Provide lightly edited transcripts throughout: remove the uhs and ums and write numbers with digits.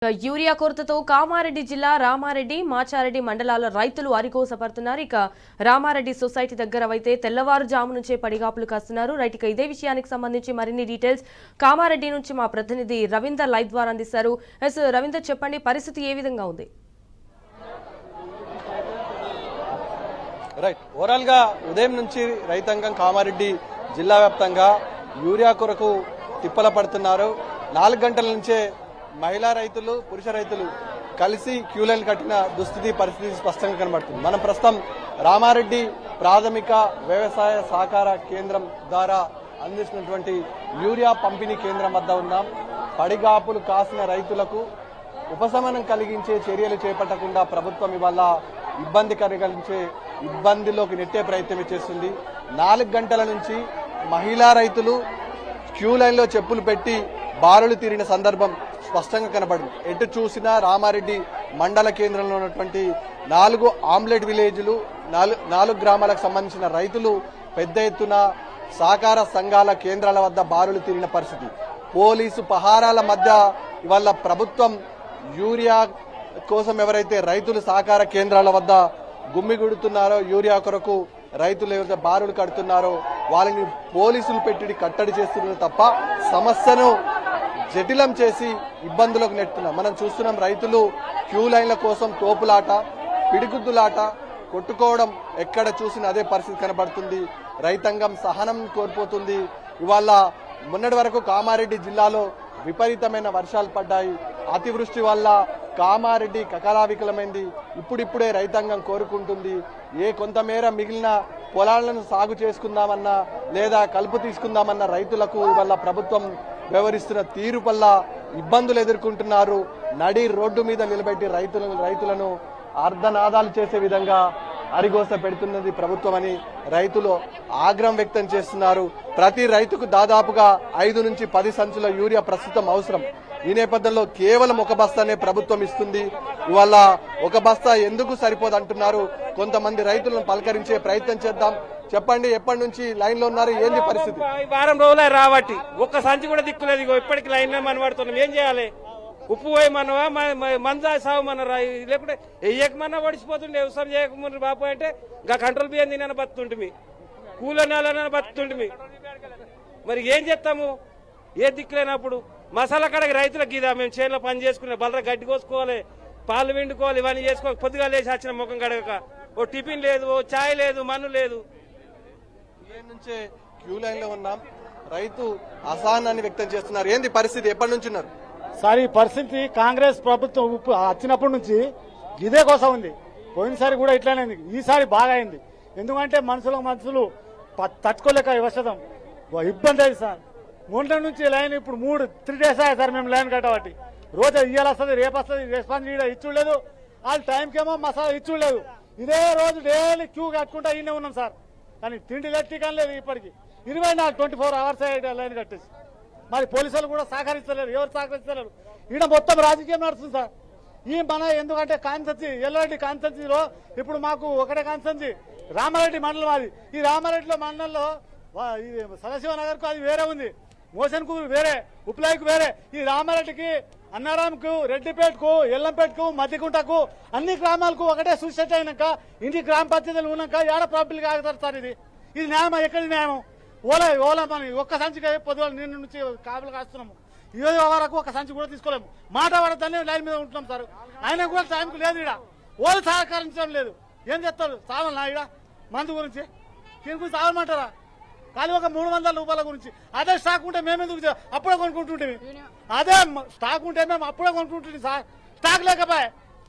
Urea కొరతతో కామారెడ్డి జిల్లా రామారెడ్డి మాచారెడ్డి మండలాల రైతులు అరికోసపడుతున్నారు. ఇక రామారెడ్డి సొసైటీ దగ్గర అయితే తెల్లవారుజాము నుంచే పడిగాపులు కాస్తున్నారు. రైట్, ఇక ఇదే విషయానికి సంబంధించి మరిన్ని డీటెయిల్స్ కామారెడ్డి నుంచి మా ప్రతినిధి రవీందర్ లైవ్ ద్వారా అందిస్తారు. రవీందర్, చెప్పండి, పరిస్థితి ఏ విధంగా ఉంది? రైట్, ఓవరాల్ గా ఉదయం నుంచి రైతాంగం కామారెడ్డి జిల్లా వ్యాప్తంగా యూరియా కొరకు తిప్పల పడుతున్నారు. 4 గంటల నుంచే మహిళా రైతులు, పురుష రైతులు కలిసి క్యూ లైన్ కట్టిన పరిస్థితి స్పష్టంగా కనబడుతుంది. మనం ప్రస్తుతం రామారెడ్డి ప్రాథమిక వ్యవసాయ సహకార కేంద్రం ద్వారా అందిస్తున్నటువంటి యూరియా పంపిణీ కేంద్రం వద్ద ఉన్నాం. పడిగాపులు కాసిన రైతులకు ఉపశమనం కలిగించే చర్యలు చేపట్టకుండా ప్రభుత్వం ఇవాళ ఇబ్బంది కలిగించే ఇబ్బందిలోకి నెట్టే ప్రయత్నం చేస్తుంది. 4 గంటల నుంచి మహిళా రైతులు క్యూ లైన్లో చెప్పులు పెట్టి బారులు తీరిన సందర్భం స్పష్టంగా కనబడింది. ఎటు చూసినా రామారెడ్డి మండల కేంద్రంలో ఉన్నటువంటి 4 ఆమ్లెట్ విలేజ్లు, 4 గ్రామాలకు సంబంధించిన రైతులు పెద్ద ఎత్తున సహకార సంఘాల కేంద్రాల వద్ద బారులు తీరిన పరిస్థితి. పోలీసు పహారాల మధ్య ఇవాళ ప్రభుత్వం యూరియా కోసం ఎవరైతే రైతులు సహకార కేంద్రాల వద్ద గుమ్మిగుడుతున్నారో, యూరియా కొరకు రైతులు ఎవరైతే బారులు కడుతున్నారో వాళ్ళని పోలీసులు పెట్టి కట్టడి చేస్తున్నారు తప్ప సమస్యను జటిలం చేసి ఇబ్బందులకు నెట్టున్నాం. మనం చూస్తున్నాం, రైతులు క్యూ లైన్ల కోసం తోపులాట, పిడిగుద్దులాట, కొట్టుకోవడం ఎక్కడ చూసినా అదే పరిస్థితి కనబడుతుంది. రైతాంగం సహనం కోల్పోతుంది. ఇవాళ మొన్నటి వరకు కామారెడ్డి జిల్లాలో విపరీతమైన వర్షాలు పడ్డాయి. అతివృష్టి వల్ల కామారెడ్డి కకలావికలమైంది. ఇప్పుడిప్పుడే రైతాంగం కోరుకుంటుంది కొంతమేర మిగిలిన పొలాలను సాగు చేసుకుందామన్నా లేదా కలుపు తీసుకుందామన్న రైతులకు ఇవాళ ప్రభుత్వం వ్యవహరిస్తున్న తీరు వల్ల ఇబ్బందులు ఎదుర్కొంటున్నారు. నడి రోడ్డు మీద నిలబెట్టి రైతులను అర్ధనాదాలు చేసే విధంగా అరిగోస పెడుతున్నది ప్రభుత్వం అని రైతులు ఆగ్రహం వ్యక్తం చేస్తున్నారు. ప్రతి రైతుకు దాదాపుగా 5 నుంచి 10 సంచుల యూరియా ప్రస్తుతం అవసరం. ఈ నేపథ్యంలో కేవలం 1 బస్తానే ప్రభుత్వం ఇస్తుంది. ఇవాళ 1 బస్తా ఎందుకు సరిపోదంటున్నారు. కొంతమంది రైతులను పలకరించే ప్రయత్నం చేద్దాం. చెప్పండి, ఎప్పటి నుంచి లైన్ లో ఉన్నారు, ఏంది పరిస్థితి? వారం రోజులే రాబట్టి ఒక్క సంచి కూడా దిక్కులేదు. ఇప్పటికి లైన్ లో మనబడుతున్నాం. ఏం చేయాలి? ఉప్పు పోయమనవా, మందా సాగుమనరా, లేకుంటే ఎయ్యకమన్నా పడిచిపోతుండే. వ్యవసాయం చేయకముందు బాపు అంటే ఇంకా కంట్రోల్ బియ్యం తిన బతుంటిమి, కూల నెలన బతుంటిమి. మరి ఏం చేస్తాము? ఏ దిక్కులేనప్పుడు మసాలా కడకి రైతులకు ఇదా మేము చేనులో పని చేసుకునే బలరా గడ్డి కోసుకోవాలి, పాలు విండుకోవాలి, ఇవన్నీ చేసుకోవాలి. పొద్దుగా లేచి వచ్చిన ముఖం కడగక ఓ టిఫిన్ లేదు, ఓ ఛాయ్ లేదు, మన్ను లేదు. నుంచే క్యూ లైన్ లో ఉన్నాం. రైతు అసహనాన్ని వ్యక్తం చేస్తున్నారు. ఏంది పరిస్థితి? ఎప్పటి నుంచి ఉన్నారు సార్? ఈ పరిస్థితి కాంగ్రెస్ ప్రభుత్వం వచ్చినప్పటి నుంచి ఇదే కోసం ఉంది. పోయినసారి కూడా ఇట్లానే ఉంది, ఈసారి బాగా అయింది. ఎందుకంటే మనుషులు తట్టుకోలేక వ్యవస్థం ఇబ్బంది అయింది సార్. మొన్న నుంచి లైన్ ఇప్పుడు 3 డేస్ అయ్యాయి సార్ మేము లైన్ కట్టబట్టి. రోజు ఇయ్యాలి వస్తుంది, రేపు వస్తుంది, రెస్పాన్స్ ఇచ్చులేదు. వాళ్ళు టైంకేమో మసాలా ఇచ్చులేదు. ఇదే రోజు డైలీ క్యూ కట్టుకుంటా ఇన్నే ఉన్నాం సార్. కానీ తిండి లేదు, టీకా లేదు. ఇప్పటికి 24 అవర్స్ లైన్ కట్టేసి మరి పోలీసులు కూడా సహకరిస్తలేరు. ఎవరు సహకరిస్తలేరు? ఈయన మొత్తం రాజకీయం నడుస్తుంది సార్. ఎందుకంటే కాన్సెన్సీ ఎల్లారెడ్డి కాన్సెన్సీలో ఇప్పుడు మాకు ఒకటే కాన్సెన్సీ రామారెడ్డి మండలం. అది ఈ రామారెడ్డిలో మండలంలో సదాశివనగర్కు అది వేరే ఉంది, మోసన్కు వేరే, ఉప్లాయికి వేరే. ఈ రామారెడ్డికి, అన్నారాంకు, రెడ్డిపేటకు, ఎల్లంపేటకు, మధ్యకుంటకు అన్ని గ్రామాలకు ఒకటే సూసెట్ అయినాక ఇంటి గ్రామ పంచాయతీలు ఉన్నాక ఏడ ప్రాబ్లం ఆగుతారు సార్. ఇది న్యాయమా? ఎక్కడి న్యాయం? ఓలా మన ఒక్క సంచికి పొద్దున నిన్న నుంచి కాపులు కాస్తున్నాము. ఈ వరకు ఒక సంచి కూడా తీసుకోలేము. మాట పడతానే లైన్ మీద ఉంటున్నాం సార్. ఆయన కూడా టైంకు లేదు. ఇక్కడ ఓలు సహకరించడం లేదు. ఏం చెప్తారు? సావాలనా ఇక్కడ మందు గురించి? దీని గురించి సావమంటారా? కానీ ఒక 300 రూపాయల గురించి. అదే స్టాక్ ఉంటే మేమెందుకు అప్పుడే కొనుక్కుంటుంటే, అదే స్టాక్ ఉంటే మేము అప్పుడే కొనుక్కుంటుంది సార్. స్టాక్ లేకపోయా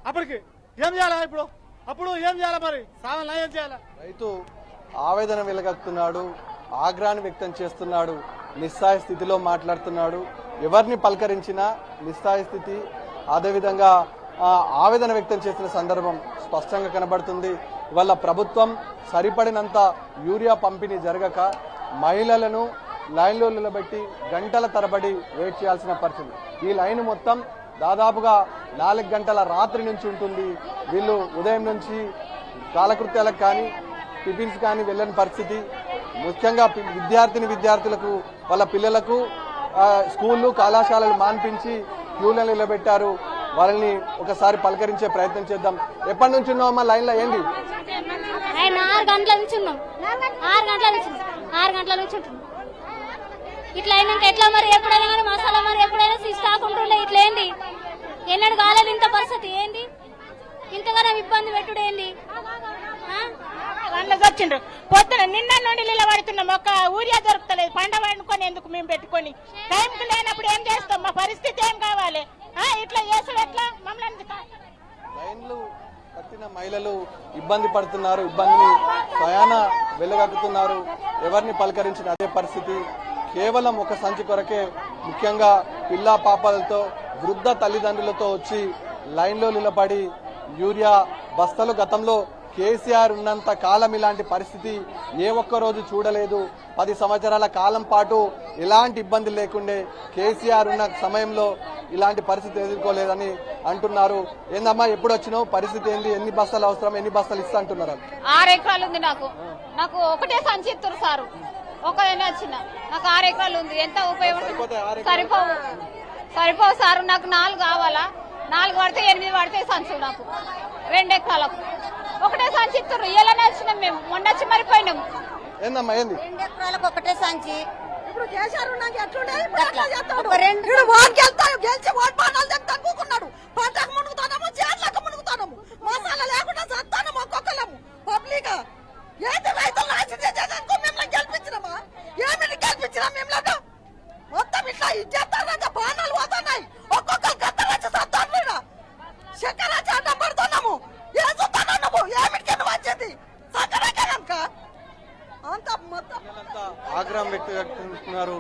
అప్పటికి ఏం చేయాలా? ఇప్పుడు అప్పుడు ఏం చేయాలా? మరి సావలనా? ఏం చేయాలా? రైతు ఆవేదన వెలగక్కుతున్నాడు, ఆగ్రహాన్ని వ్యక్తం చేస్తున్నాడు, నిస్సాయ స్థితిలో మాట్లాడుతున్నాడు. ఎవరిని పలకరించినా నిస్సాయ స్థితి, అదేవిధంగా ఆవేదన వ్యక్తం చేసిన సందర్భం స్పష్టంగా కనబడుతుంది. ఇవాళ ప్రభుత్వం సరిపడినంత యూరియా పంపిణీ జరగక మహిళలను లైన్లో నిలబెట్టి గంటల తరబడి వెయిట్ చేయాల్సిన పరిస్థితి. ఈ లైన్ మొత్తం దాదాపుగా 4 గంటల రాత్రి నుంచి ఉంటుంది. వీళ్ళు ఉదయం నుంచి కాలకృత్యాలకు కానీ టిఫిన్స్ కానీ వెళ్ళని పరిస్థితి. ముఖ్యంగా విద్యార్థులకు వాళ్ళ పిల్లలకు స్కూళ్లు కళాశాలలు మాన్పించి క్యూలను నిలబెట్టారు. వాళ్ళని ఒకసారి పలకరించే ప్రయత్నం చేద్దాం. ఎప్పటి నుంచి ఉన్నామమ్మా లైన్ లో? ఏంటి 6 గంటల నుంచి ఉన్నాం. 6 గంటల నుంచి ఉంటున్నాం. ఇట్లా అయినాక ఎట్లా మరి? ఎప్పుడైనా కానీ మసాలా మరి ఎప్పుడైనా స్టాక్ ఉంటుండే. ఇట్లా ఏంది? ఎన్నడూ కాలేదు ఇంత పరిస్థితి. ఏంది ఇంతగానో ఇబ్బంది పెట్టుడు? ఏంది వాళ్ళకి వచ్చిండ్రు పొద్దున నిన్న నుండి నిలబడుతున్నాం. ఒక ఊరియా దొరుకుతలేదు. పంట పండుకొని ఎందుకు మేము పెట్టుకొని టైంకి లేనప్పుడు ఏం చేస్తాం? మా పరిస్థితి ఏం కావాలి? ఇట్లా చేసాడు ఎట్లా మమ్మల్ని? లైన్లు కట్టిన మహిళలు ఇబ్బంది పడుతున్నారు, ఇబ్బందిని స్వయాన వెలుగక్కుతున్నారు. ఎవరిని పలకరించిన అదే పరిస్థితి. కేవలం ఒక సంచి కొరకే, ముఖ్యంగా పిల్లా పాపాలతో వృద్ధ తల్లిదండ్రులతో వచ్చి లైన్లో నిలబడి యూరియా బస్తలు గతంలో కేసీఆర్ ఉన్నంత కాలం ఇలాంటి పరిస్థితి ఏ ఒక్క రోజు చూడలేదు. 10 సంవత్సరాల కాలం పాటు ఎలాంటి ఇబ్బంది లేకుండే కేసీఆర్ ఉన్న సమయంలో ఇలాంటి పరిస్థితి ఎదుర్కోలేదని అంటున్నారు. ఏందమ్మా ఎప్పుడు వచ్చినావు? పరిస్థితి ఏంది? ఎన్ని బస్తాలు అవసరం? ఎన్ని బస్తాలు ఇస్తా అంటున్నారు? 6 ఎకరాలు ఉంది నాకు ఒకటే సంచి ఇస్తారు సారు. ఒకదైనా వచ్చిన నాకు 6 ఎకరాలు ఉంది. ఎంత ఉపయోగపడుతుంది? సరిపోవు సారు. నాకు 4 కావాలా? 4 పడితే 8 పడితే సంచు. నాకు 2 ఎకరాలకు ఒకటే సంచి ఇస్తారు. ఇయ్యాలనే వచ్చినాం మేము. మొన్న వచ్చి మరిపోయినాము. ఏందమ్మా ఏంది? 2 ఎకరాలకు ఒకటే సంచి. ఇప్పుడు కేసీఆర్ ఉన్నాక ఎట్లుండే? గెలిచి ఓటు బాణాలు తగ్గుకున్నాడు. పంటకు మునుగుతానము, చేర్లకు మునుగుతానము, మసాలా లేకుండా చస్తానము ఒక్కొక్కలము పబ్లిక్. ఏంటి రైతులు నాశనం మిమ్మల్ని గెలిపించినామా? ఏమిటి గెలిపించినా మిమ్మల్ని? మొత్తం ఇట్లా ఇచ్చేస్తారంట. బాణాలు పోతున్నాయి. ఒక్కొక్కరు గద్దరాచి చస్తాను. శంకరాచి అడ్డం పడుతున్నాము. ఏ చూస్తాను నువ్వు? ఏమిటికి నువ్వు వచ్చింది? సక్కరాకే కనుక అంత మొత్తం ఆగ్రహం వ్యక్తున్నారు.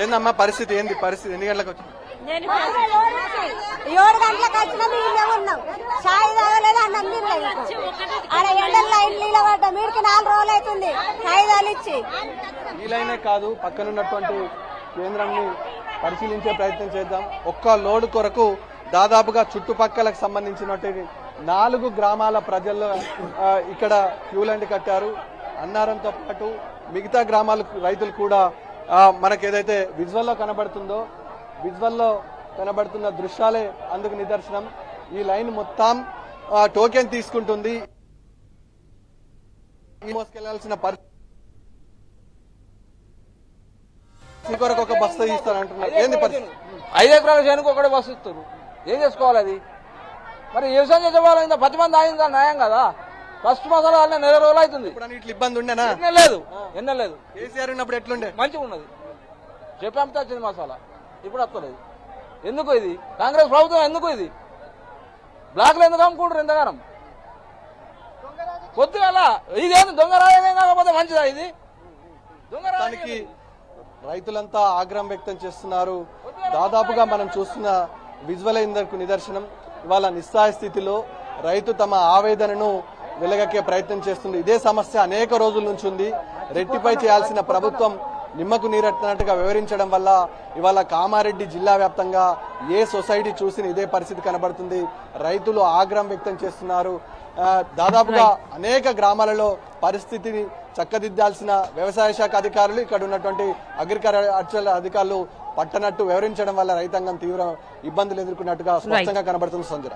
ఏందమ్మా పరిస్థితి? ఏంది పరిస్థితి? ఎన్ని గంటలకు వచ్చి? 7 గంటలకు వచ్చినా మేము ఉన్నాం. చాయ్ తాగలేదు, అన్నం తినలేదు. ఆడ ఎండల లైన్ నిలబడ్డా. మీరికి 4 రోజులు అవుతుంది కాగితాలు ఇచ్చి. ఈ లైనే కాదు, పక్కనున్నటువంటి కేంద్రాన్ని పరిశీలించే ప్రయత్నం చేద్దాం. ఒక్క లోడు కొరకు దాదాపుగా చుట్టుపక్కలకు సంబంధించినటువంటి 4 గ్రామాల ప్రజలు ఇక్కడ క్యూ లైన్ కట్టారు. అన్నారంతో పాటు మిగతా గ్రామాల రైతులు కూడా మనకు ఏదైతే విజువల్లో కనబడుతుందో, విజువల్లో కనబడుతున్న దృశ్యాలే అందుకు నిదర్శనం. ఈ లైన్ మొత్తం టోకెన్ తీసుకుంటుంది. మోసుకెళ్లాల్సిన పరిస్థితి కొరకు ఒక బస్తా ఇస్తానంటున్నారు. ఏంది పరిస్థితి? 5 ఎకరాల చేనుకు ఒకటే బస్సు ఇస్తారు. ఏం చేసుకోవాలి అది? మరి వ్యవసాయం చేసే వాళ్ళు 10 మంది ఆగిందా? న్యాయం కదా. ఫస్ట్ మసాలా 4 రోజులు అవుతుంది. ఇట్లా ఇబ్బంది ఉండేనా? ఎన్నలేదు. కేసీఆర్ ఉన్నప్పుడు ఎట్లుండే? మంచిగా ఉన్నది. చెప్పంతా వచ్చింది మసాలా, ఇప్పుడు వస్తలేదు. ఎందుకు ఇది? కాంగ్రెస్ ప్రభుత్వం ఎందుకు ఇది? బ్లాక్లు ఎందుకు అమ్ముకుంటారు ఎంతగానం? కొద్దిగా ఇదేంది దొంగ రాజకీయం కాకపోతే మంచిదా ఇది? దొంగ దానికి రైతులంతా ఆగ్రహం వ్యక్తం చేస్తున్నారు. దాదాపుగా మనం చూస్తున్న విజువల్ ఇందకు నిదర్శనం. ఇవాళ నిస్సహాయ స్థితిలో రైతు తమ ఆవేదనను వెలగక్కే ప్రయత్నం చేస్తుంది. ఇదే సమస్య అనేక రోజుల నుంచి ఉంది. రెట్టిపై చేయాల్సిన ప్రభుత్వం నిమ్మకు నీరెట్టినట్టుగా వివరించడం వల్ల ఇవాళ కామారెడ్డి జిల్లా వ్యాప్తంగా ఏ సొసైటీ చూసిన ఇదే పరిస్థితి కనబడుతుంది. రైతులు ఆగ్రహం వ్యక్తం చేస్తున్నారు. దాదాపుగా అనేక గ్రామాలలో పరిస్థితిని చక్కదిద్దాల్సిన వ్యవసాయ శాఖ అధికారులు, ఇక్కడ ఉన్నటువంటి అగ్రికల్చర్ అధికారులు పట్టనట్టు వివరించడం వల్ల రైతాంగం తీవ్ర ఇబ్బందులు ఎదుర్కొన్నట్టుగా స్పష్టంగా కనబడుతుంది. సంజన.